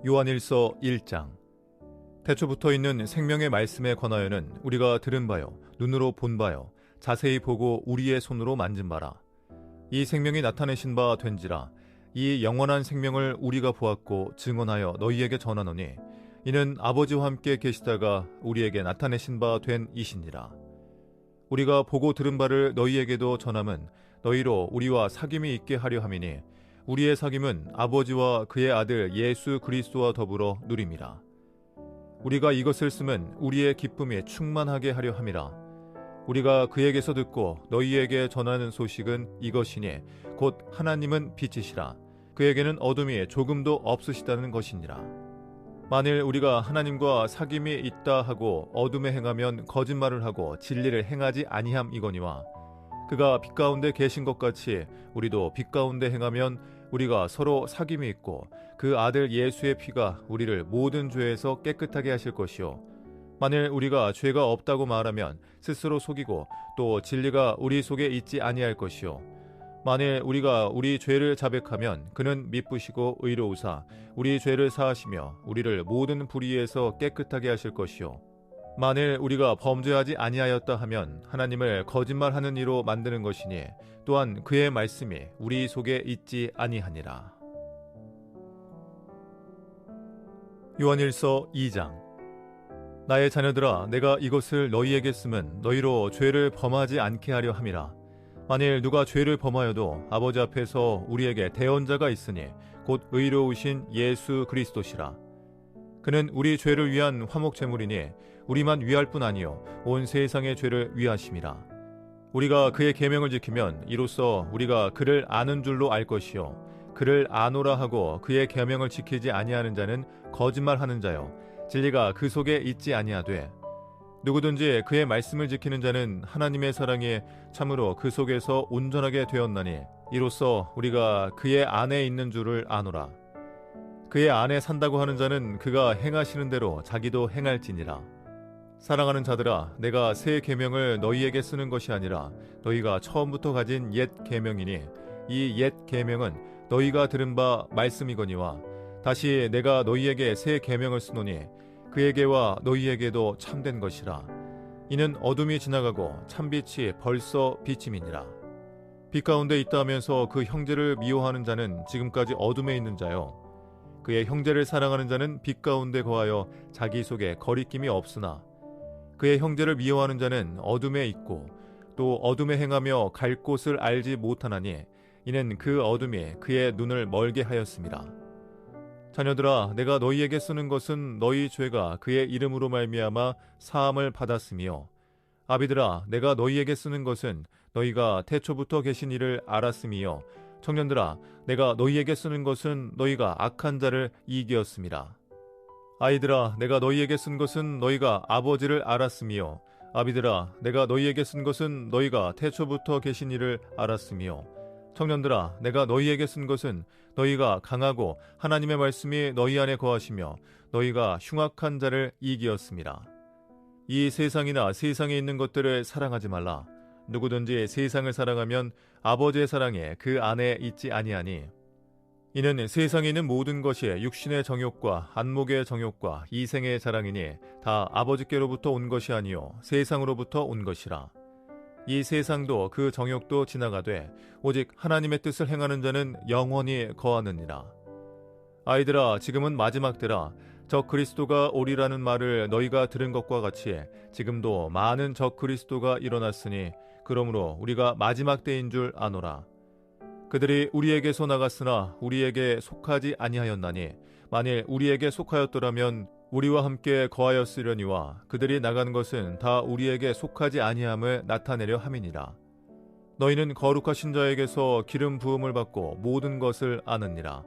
요한일서 1장. 태초부터 있는 생명의 말씀에 관하여는 우리가 들은 바요, 눈으로 본 바요, 자세히 보고 우리의 손으로 만진 바라. 이 생명이 나타내신 바 된지라. 이 영원한 생명을 우리가 보았고 증언하여 너희에게 전하노니 이는 아버지와 함께 계시다가 우리에게 나타내신 바 된 이시니라. 우리가 보고 들은 바를 너희에게도 전함은 너희로 우리와 사귐이 있게 하려 함이니 우리의 사귐은 아버지와 그의 아들 예수 그리스도와 더불어 누림이라. 우리가 이것을 쓰면 우리의 기쁨이 충만하게 하려 함이라. 우리가 그에게서 듣고 너희에게 전하는 소식은 이것이니 곧 하나님은 빛이시라. 그에게는 어둠이 조금도 없으시다는 것이니라. 만일 우리가 하나님과 사귐이 있다 하고 어둠에 행하면 거짓말을 하고 진리를 행하지 아니함이거니와 그가 빛 가운데 계신 것 같이 우리도 빛 가운데 행하면 우리가 서로 사귐이 있고 그 아들 예수의 피가 우리를 모든 죄에서 깨끗하게 하실 것이요 만일 우리가 죄가 없다고 말하면 스스로 속이고 또 진리가 우리 속에 있지 아니할 것이요 만일 우리가 우리 죄를 자백하면 그는 미쁘시고 의로우사 우리 죄를 사하시며 우리를 모든 불의에서 깨끗하게 하실 것이요 만일 우리가 범죄하지 아니하였다 하면 하나님을 거짓말하는 이로 만드는 것이니 또한 그의 말씀이 우리 속에 있지 아니하니라. 요한일서 2장. 나의 자녀들아, 내가 이것을 너희에게 쓰면 너희로 죄를 범하지 않게 하려 함이라. 만일 누가 죄를 범하여도 아버지 앞에서 우리에게 대언자가 있으니 곧 의로우신 예수 그리스도시라. 그는 우리 죄를 위한 화목제물이니 우리만 위할 뿐 아니요 온 세상의 죄를 위하심이라. 우리가 그의 계명을 지키면 이로써 우리가 그를 아는 줄로 알 것이요 그를 아노라 하고 그의 계명을 지키지 아니하는 자는 거짓말하는 자요 진리가 그 속에 있지 아니하되 누구든지 그의 말씀을 지키는 자는 하나님의 사랑이 참으로 그 속에서 온전하게 되었나니 이로써 우리가 그의 안에 있는 줄을 아노라. 그의 안에 산다고 하는 자는 그가 행하시는 대로 자기도 행할지니라. 사랑하는 자들아, 내가 새 계명을 너희에게 쓰는 것이 아니라 너희가 처음부터 가진 옛 계명이니 이 옛 계명은 너희가 들은 바 말씀이거니와 다시 내가 너희에게 새 계명을 쓰노니 그에게와 너희에게도 참된 것이라. 이는 어둠이 지나가고 참빛이 벌써 비침이니라. 빛 가운데 있다 하면서 그 형제를 미워하는 자는 지금까지 어둠에 있는 자요 그의 형제를 사랑하는 자는 빛 가운데 거하여 자기 속에 거리낌이 없으나 그의 형제를 미워하는 자는 어둠에 있고 또 어둠에 행하며 갈 곳을 알지 못하나니 이는 그 어둠이 그의 눈을 멀게 하였습니다. 자녀들아, 내가 너희에게 쓰는 것은 너희 죄가 그의 이름으로 말미암아 사함을 받았으며 아비들아, 내가 너희에게 쓰는 것은 너희가 태초부터 계신 이를 알았음이요 청년들아, 내가 너희에게 쓰는 것은 너희가 악한 자를 이기었음이라. 아이들아, 내가 너희에게 쓴 것은 너희가 아버지를 알았으며 아비들아, 내가 너희에게 쓴 것은 너희가 태초부터 계신 이를 알았으며 청년들아, 내가 너희에게 쓴 것은 너희가 강하고 하나님의 말씀이 너희 안에 거하시며 너희가 흉악한 자를 이기었음이라. 이 세상이나 세상에 있는 것들을 사랑하지 말라. 누구든지 세상을 사랑하면 아버지의 사랑이 그 안에 있지 아니하니 이는 세상에 있는 모든 것이 육신의 정욕과 안목의 정욕과 이생의 자랑이니 다 아버지께로부터 온 것이 아니요 세상으로부터 온 것이라. 이 세상도 그 정욕도 지나가되 오직 하나님의 뜻을 행하는 자는 영원히 거하느니라. 아이들아, 지금은 마지막 때라. 적 그리스도가 오리라는 말을 너희가 들은 것과 같이 지금도 많은 적 그리스도가 일어났으니 그러므로 우리가 마지막 때인 줄 아노라. 그들이 우리에게서 나갔으나 우리에게 속하지 아니하였나니 만일 우리에게 속하였더라면 우리와 함께 거하였으려니와 그들이 나간 것은 다 우리에게 속하지 아니함을 나타내려 함이니라. 너희는 거룩하신 자에게서 기름 부음을 받고 모든 것을 아느니라.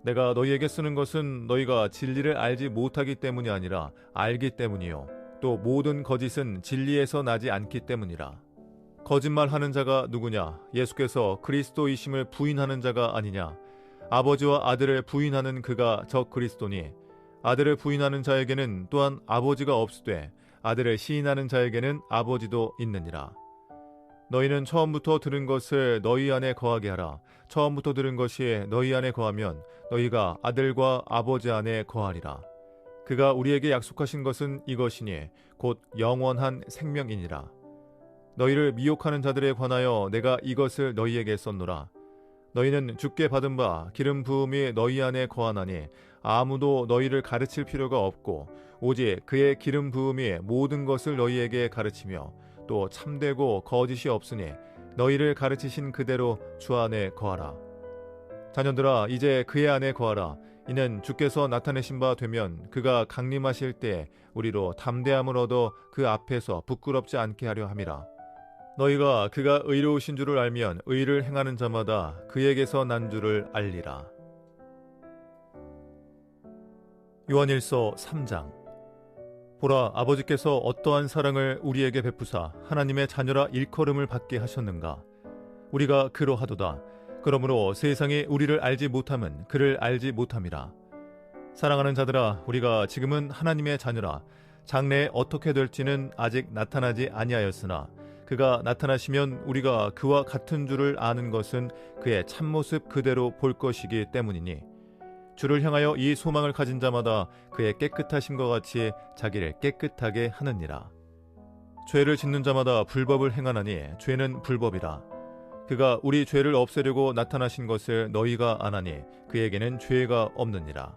내가 너희에게 쓰는 것은 너희가 진리를 알지 못하기 때문이 아니라 알기 때문이요 또 모든 거짓은 진리에서 나지 않기 때문이라. 거짓말하는 자가 누구냐? 예수께서 그리스도이심을 부인하는 자가 아니냐? 아버지와 아들을 부인하는 그가 적 그리스도니 아들을 부인하는 자에게는 또한 아버지가 없으되 아들을 시인하는 자에게는 아버지도 있느니라. 너희는 처음부터 들은 것을 너희 안에 거하게 하라. 처음부터 들은 것이 너희 안에 거하면 너희가 아들과 아버지 안에 거하리라. 그가 우리에게 약속하신 것은 이것이니 곧 영원한 생명이니라. 너희를 미혹하는 자들에 관하여 내가 이것을 너희에게 썼노라. 너희는 주께 받은 바 기름 부음이 너희 안에 거하나니 아무도 너희를 가르칠 필요가 없고 오직 그의 기름 부음이 모든 것을 너희에게 가르치며 또 참되고 거짓이 없으니 너희를 가르치신 그대로 주 안에 거하라. 자녀들아, 이제 그의 안에 거하라. 이는 주께서 나타내신 바 되면 그가 강림하실 때 우리로 담대함을 얻어 그 앞에서 부끄럽지 않게 하려 함이라. 너희가 그가 의로우신 줄을 알면 의를 행하는 자마다 그에게서 난 줄을 알리라. 요한일서 3장. 보라, 아버지께서 어떠한 사랑을 우리에게 베푸사 하나님의 자녀라 일컬음을 받게 하셨는가. 우리가 그러하도다. 그러므로 세상이 우리를 알지 못함은 그를 알지 못함이라. 사랑하는 자들아, 우리가 지금은 하나님의 자녀라. 장래에 어떻게 될지는 아직 나타나지 아니하였으나 그가 나타나시면 우리가 그와 같은 줄을 아는 것은 그의 참모습 그대로 볼 것이기 때문이니 주를 향하여 이 소망을 가진 자마다 그의 깨끗하심과 같이 자기를 깨끗하게 하느니라. 죄를 짓는 자마다 불법을 행하나니 죄는 불법이라. 그가 우리 죄를 없애려고 나타나신 것을 너희가 아나니 그에게는 죄가 없느니라.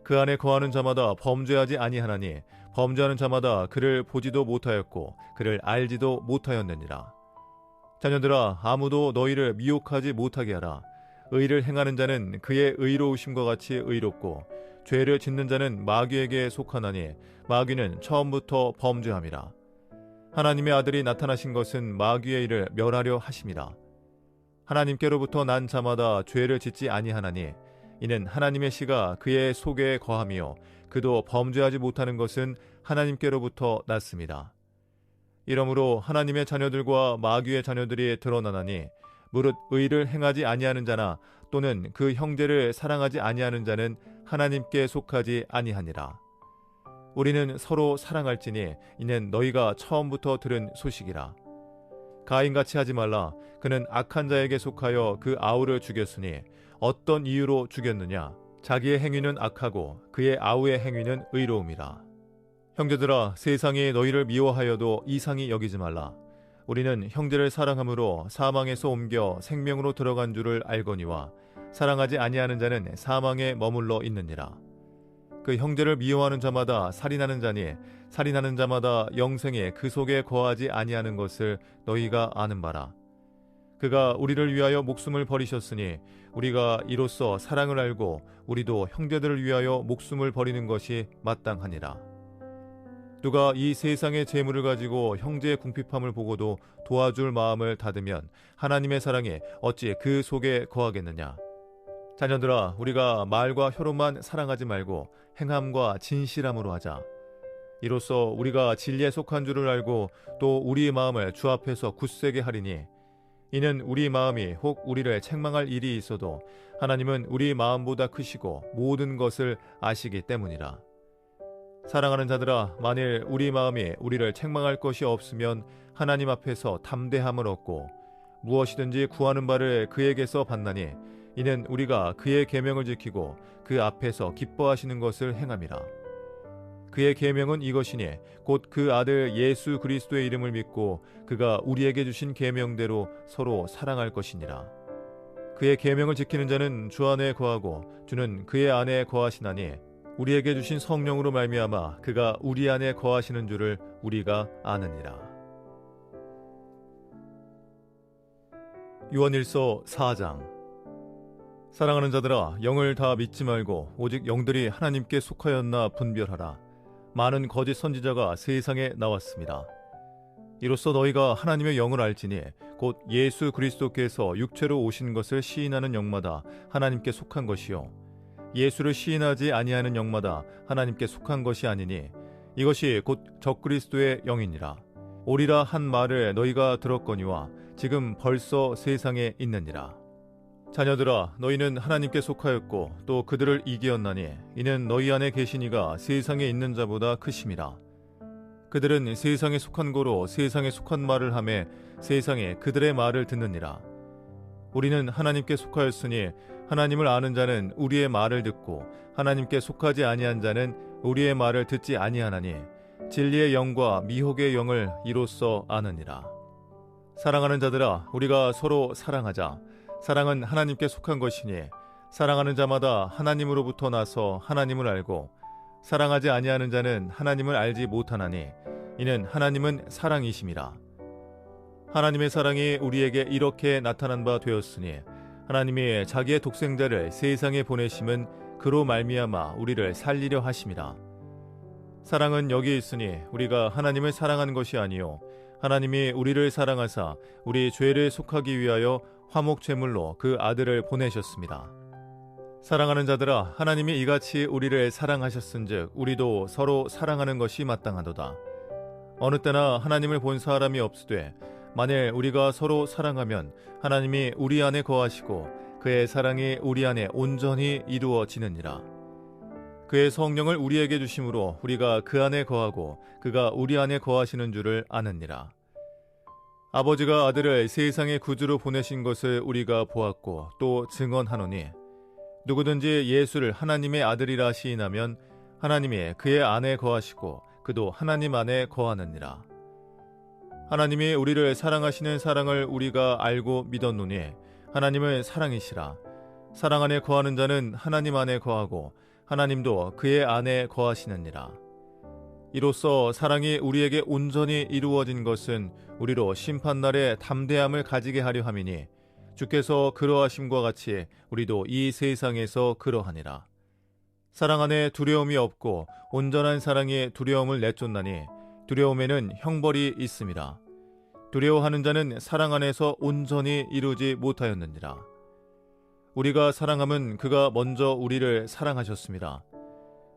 그 안에 거하는 자마다 범죄하지 아니하나니 범죄하는 자마다 그를 보지도 못하였고 그를 알지도 못하였느니라. 자녀들아, 아무도 너희를 미혹하지 못하게 하라. 의를 행하는 자는 그의 의로우심과 같이 의롭고 죄를 짓는 자는 마귀에게 속하나니 마귀는 처음부터 범죄함이라. 하나님의 아들이 나타나신 것은 마귀의 일을 멸하려 하심이라. 하나님께로부터 난 자마다 죄를 짓지 아니하나니 이는 하나님의 씨가 그의 속에 거하며 그도 범죄하지 못하는 것은 하나님께로부터 났습니다. 이러므로 하나님의 자녀들과 마귀의 자녀들이 드러나나니 무릇 의를 행하지 아니하는 자나 또는 그 형제를 사랑하지 아니하는 자는 하나님께 속하지 아니하니라. 우리는 서로 사랑할지니 이는 너희가 처음부터 들은 소식이라. 가인같이 하지 말라. 그는 악한 자에게 속하여 그 아우를 죽였으니 어떤 이유로 죽였느냐? 자기의 행위는 악하고 그의 아우의 행위는 의로움이라. 형제들아, 세상이 너희를 미워하여도 이상히 여기지 말라. 우리는 형제를 사랑함으로 사망에서 옮겨 생명으로 들어간 줄을 알거니와 사랑하지 아니하는 자는 사망에 머물러 있느니라. 그 형제를 미워하는 자마다 살인하는 자니 살인하는 자마다 영생에 그 속에 거하지 아니하는 것을 너희가 아는 바라. 그가 우리를 위하여 목숨을 버리셨으니 우리가 이로써 사랑을 알고 우리도 형제들을 위하여 목숨을 버리는 것이 마땅하니라. 누가 이 세상의 재물을 가지고 형제의 궁핍함을 보고도 도와줄 마음을 닫으면 하나님의 사랑이 어찌 그 속에 거하겠느냐. 자녀들아, 우리가 말과 혀로만 사랑하지 말고 행함과 진실함으로 하자. 이로써 우리가 진리에 속한 줄을 알고 또 우리의 마음을 주 앞에서 굳세게 하리니 이는 우리 마음이 혹 우리를 책망할 일이 있어도 하나님은 우리 마음보다 크시고 모든 것을 아시기 때문이라. 사랑하는 자들아, 만일 우리 마음이 우리를 책망할 것이 없으면 하나님 앞에서 담대함을 얻고 무엇이든지 구하는 바를 그에게서 받나니 이는 우리가 그의 계명을 지키고 그 앞에서 기뻐하시는 것을 행함이라. 그의 계명은 이것이니 곧 그 아들 예수 그리스도의 이름을 믿고 그가 우리에게 주신 계명대로 서로 사랑할 것이니라. 그의 계명을 지키는 자는 주 안에 거하고 주는 그의 안에 거하시나니 우리에게 주신 성령으로 말미암아 그가 우리 안에 거하시는 줄을 우리가 아느니라. 요한일서 4장. 사랑하는 자들아, 영을 다 믿지 말고 오직 영들이 하나님께 속하였나 분별하라. 많은 거짓 선지자가 세상에 나왔습니다. 이로써 너희가 하나님의 영을 알지니 곧 예수 그리스도께서 육체로 오신 것을 시인하는 영마다 하나님께 속한 것이요 예수를 시인하지 아니하는 영마다 하나님께 속한 것이 아니니 이것이 곧 적그리스도의 영이니라. 오리라 한 말을 너희가 들었거니와 지금 벌써 세상에 있느니라. 자녀들아, 너희는 하나님께 속하였고 또 그들을 이기었나니 이는 너희 안에 계신 이가 세상에 있는 자보다 크심이라. 그들은 세상에 속한 고로 세상에 속한 말을 하매 세상에 그들의 말을 듣느니라. 우리는 하나님께 속하였으니 하나님을 아는 자는 우리의 말을 듣고 하나님께 속하지 아니한 자는 우리의 말을 듣지 아니하나니 진리의 영과 미혹의 영을 이로써 아느니라. 사랑하는 자들아, 우리가 서로 사랑하자. 사랑은 하나님께 속한 것이니 사랑하는 자마다 하나님으로부터 나서 하나님을 알고 사랑하지 아니하는 자는 하나님을 알지 못하나니 이는 하나님은 사랑이심이라. 하나님의 사랑이 우리에게 이렇게 나타난 바 되었으니 하나님이 자기의 독생자를 세상에 보내심은 그로 말미암아 우리를 살리려 하심이라. 사랑은 여기 있으니 우리가 하나님을 사랑한 것이 아니요 하나님이 우리를 사랑하사 우리 죄를 속하기 위하여 화목 제물로 그 아들을 보내셨습니다. 사랑하는 자들아, 하나님이 이같이 우리를 사랑하셨은즉 우리도 서로 사랑하는 것이 마땅하도다. 어느 때나 하나님을 본 사람이 없으되 만일 우리가 서로 사랑하면 하나님이 우리 안에 거하시고 그의 사랑이 우리 안에 온전히 이루어지느니라. 그의 성령을 우리에게 주심으로 우리가 그 안에 거하고 그가 우리 안에 거하시는 줄을 아느니라. 아버지가 아들을 세상의 구주로 보내신 것을 우리가 보았고 또 증언하노니 누구든지 예수를 하나님의 아들이라 시인하면 하나님이 그의 안에 거하시고 그도 하나님 안에 거하느니라. 하나님이 우리를 사랑하시는 사랑을 우리가 알고 믿었노니 하나님은 사랑이시라. 사랑 안에 거하는 자는 하나님 안에 거하고 하나님도 그의 안에 거하시느니라. 이로써 사랑이 우리에게 온전히 이루어진 것은 우리로 심판날에 담대함을 가지게 하려 함이니 주께서 그러하심과 같이 우리도 이 세상에서 그러하니라. 사랑 안에 두려움이 없고 온전한 사랑이 두려움을 내쫓나니 두려움에는 형벌이 있음이라. 두려워하는 자는 사랑 안에서 온전히 이루지 못하였느니라. 우리가 사랑함은 그가 먼저 우리를 사랑하셨습니다.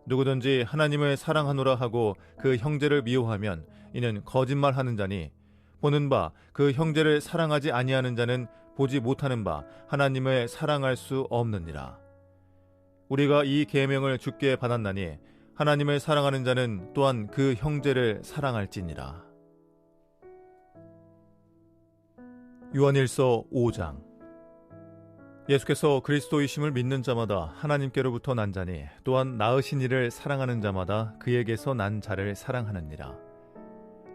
누구든지 하나님을 사랑하노라 하고 그 형제를 미워하면 이는 거짓말하는 자니 보는 바 그 형제를 사랑하지 아니하는 자는 보지 못하는 바 하나님을 사랑할 수 없느니라. 우리가 이 계명을 주께 받았나니 하나님을 사랑하는 자는 또한 그 형제를 사랑할지니라. 요한일서 5장. 예수께서 그리스도이심을 믿는 자마다 하나님께로부터 난 자니 또한 낳으신 이를 사랑하는 자마다 그에게서 난 자를 사랑하느니라.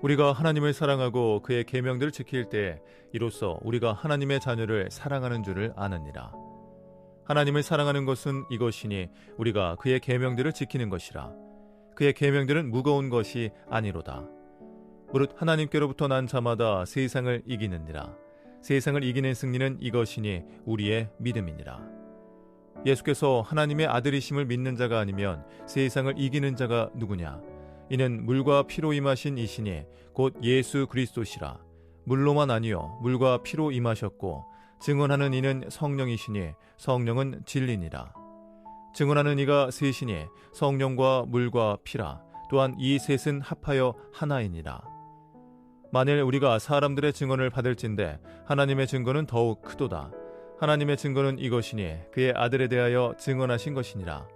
우리가 하나님을 사랑하고 그의 계명들을 지킬 때 이로써 우리가 하나님의 자녀를 사랑하는 줄을 아느니라. 하나님을 사랑하는 것은 이것이니 우리가 그의 계명들을 지키는 것이라. 그의 계명들은 무거운 것이 아니로다. 무릇 하나님께로부터 난 자마다 세상을 이기느니라. 세상을 이기는 승리는 이것이니 우리의 믿음이니라. 예수께서 하나님의 아들이심을 믿는 자가 아니면 세상을 이기는 자가 누구냐? 이는 물과 피로 임하신 이시니 곧 예수 그리스도시라. 물로만 아니요 물과 피로 임하셨고 증언하는 이는 성령이시니 성령은 진리니라. 증언하는 이가 셋이니 성령과 물과 피라. 또한 이 셋은 합하여 하나이니라. 만일 우리가 사람들의 증언을 받을진대 하나님의 증거는 더욱 크도다. 하나님의 증거는 이것이니 그의 아들에 대하여 증언하신 것이니라.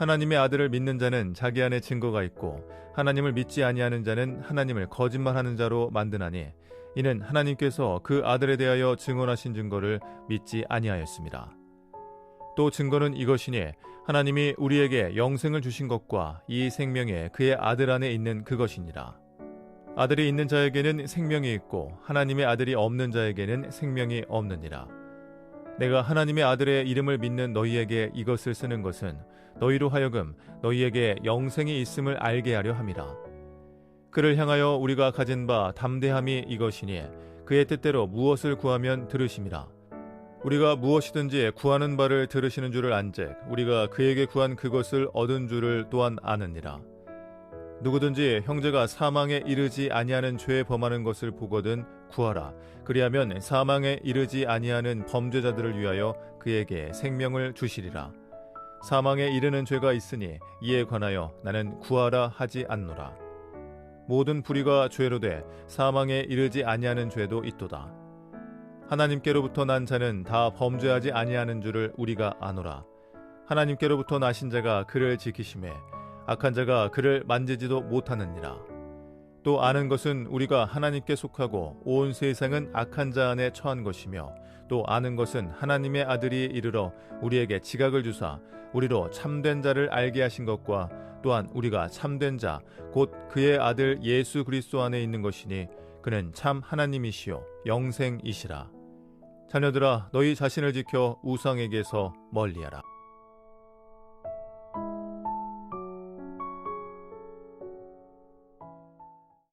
하나님의 아들을 믿는 자는 자기 안에 증거가 있고 하나님을 믿지 아니하는 자는 하나님을 거짓말하는 자로 만드나니 이는 하나님께서 그 아들에 대하여 증언하신 증거를 믿지 아니하였습니다. 또 증거는 이것이니 하나님이 우리에게 영생을 주신 것과 이 생명에 그의 아들 안에 있는 그것이니라. 아들이 있는 자에게는 생명이 있고 하나님의 아들이 없는 자에게는 생명이 없느니라. 내가 하나님의 아들의 이름을 믿는 너희에게 이것을 쓰는 것은 너희로 하여금 너희에게 영생이 있음을 알게 하려 함이라. 그를 향하여 우리가 가진 바 담대함이 이것이니 그의 뜻대로 무엇을 구하면 들으심이라. 우리가 무엇이든지 구하는 바를 들으시는 줄을 안즉 우리가 그에게 구한 그것을 얻은 줄을 또한 아느니라. 누구든지 형제가 사망에 이르지 아니하는 죄에 범하는 것을 보거든 구하라. 그리하면 사망에 이르지 아니하는 범죄자들을 위하여 그에게 생명을 주시리라. 사망에 이르는 죄가 있으니 이에 관하여 나는 구하라 하지 않노라. 모든 불의가 죄로 돼 사망에 이르지 아니하는 죄도 있도다. 하나님께로부터 난 자는 다 범죄하지 아니하는 줄을 우리가 아노라. 하나님께로부터 나신 자가 그를 지키심에 악한 자가 그를 만지지도 못하느니라. 또 아는 것은 우리가 하나님께 속하고 온 세상은 악한 자 안에 처한 것이며 또 아는 것은 하나님의 아들이 이르러 우리에게 지각을 주사 우리로 참된 자를 알게 하신 것과 또한 우리가 참된 자 곧 그의 아들 예수 그리스도 안에 있는 것이니 그는 참 하나님이시요 영생이시라. 자녀들아, 너희 자신을 지켜 우상에게서 멀리하라.